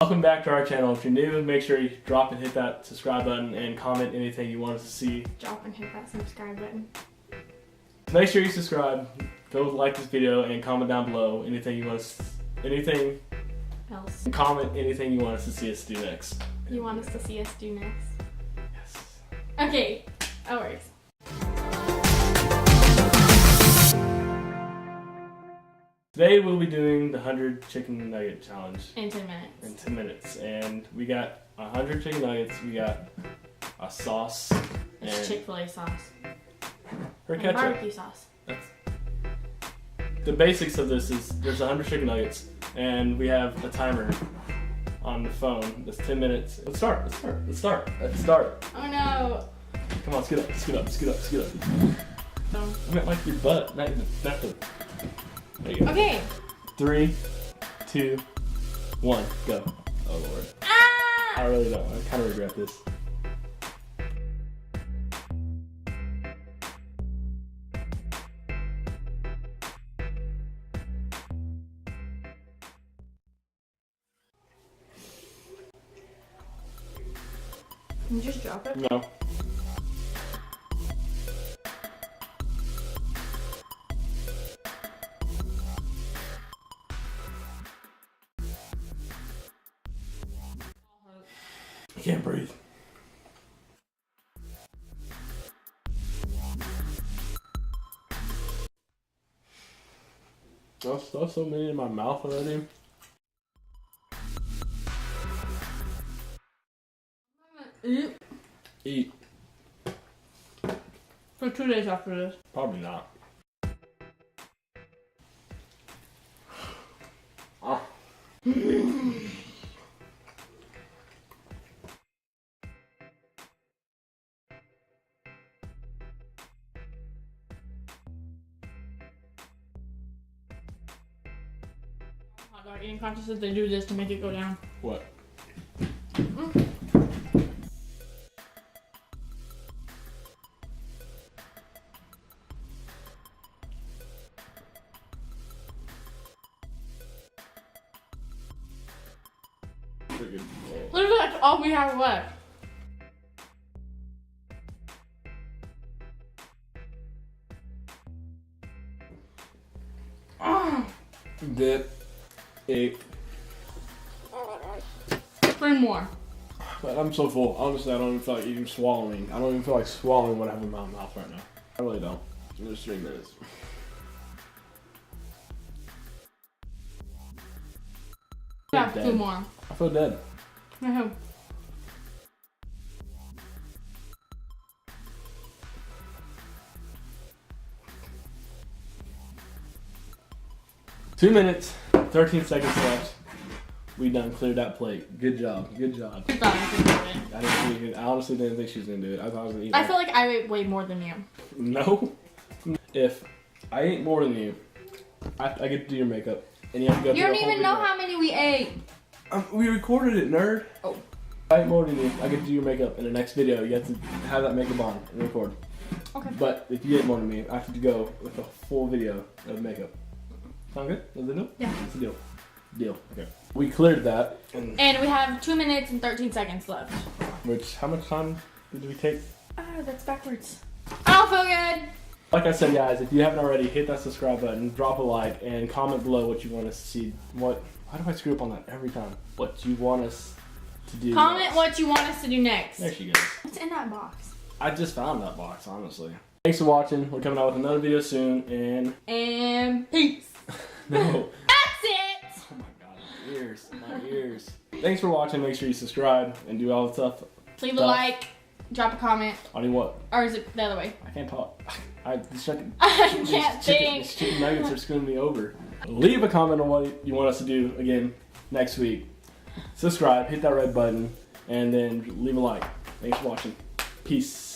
Welcome back to our channel. If you're new, make sure you drop and hit that subscribe button and comment anything you want us to see. Drop and hit that subscribe button. Make sure you subscribe, go like this video, and comment down below anything you want us, anything else. Comment anything you want us to see us do next. You want us to see us do next? Yes. Okay, that works. Today we'll be doing the 100 chicken nugget challenge. In 10 minutes. In 10 minutes. And we got 100 chicken nuggets, we got a sauce. It's and Chick-fil-A sauce. Or And ketchup. barbecue sauce. The basics of this is there's 100 chicken nuggets and we have a timer on the phone. That's 10 minutes. Let's start. Oh no. Come on, scoot up. I meant like your butt, not the. There you go. Okay. 3, 2, 1, go. Oh Lord. Ah! I really don't. I kind of regret this. Can you just drop it? No. I can't breathe. I've stuffed so many in my mouth already. Eat. For 2 days after this. Probably not. Ah. Hot dog eating contests, they do this to make it go down. What? Literally, that's all we have left. Dip. 8. 3 more. But I'm so full. Honestly, I don't even feel like even swallowing. I don't even feel like swallowing what I have in my mouth right now. I really don't. There's 3 minutes. Yeah, dead. 2 more. I feel dead. I hope. Two minutes, 13 seconds left. We done cleared that plate. Good job. Good job. I thought I could do it. I honestly didn't think she was gonna do it. I thought I was gonna eat. I feel like I ate way more than you. No. If I ate more than you, I get to do your makeup, and you have to go. You through don't the whole even know video. how many we ate. We recorded it, nerd. Oh. I ate more than you. I get to do your makeup in the next video. You have to have that makeup on and record. Okay. But if you ate more than me, I have to go with a full video of makeup. Sound good? Is it a deal? Yeah. It's a deal. Deal. Okay. We cleared that. And we have 2 minutes and 13 seconds left. which, how much time did we take? Oh, that's backwards. I don't feel good. Like I said, guys, if you haven't already, hit that subscribe button, drop a like, and comment below what you want us to see. Why do I screw up on that every time? What you want us to do. Comment next. what you want us to do next. There she goes. What's in that box? I just found that box, honestly. Thanks for watching. We're coming out with another video soon, And peace. no. That's it. Oh my god, my ears, my ears. Thanks for watching. Make sure you subscribe and do all the stuff. Leave a like, drop a comment, On what? or is it the other way? I can't talk. These chicken, I can't these think. chicken nuggets are screwing me over. Leave a comment on what you want us to do again next week. Subscribe, hit that red button, and then leave a like. Thanks for watching. Peace.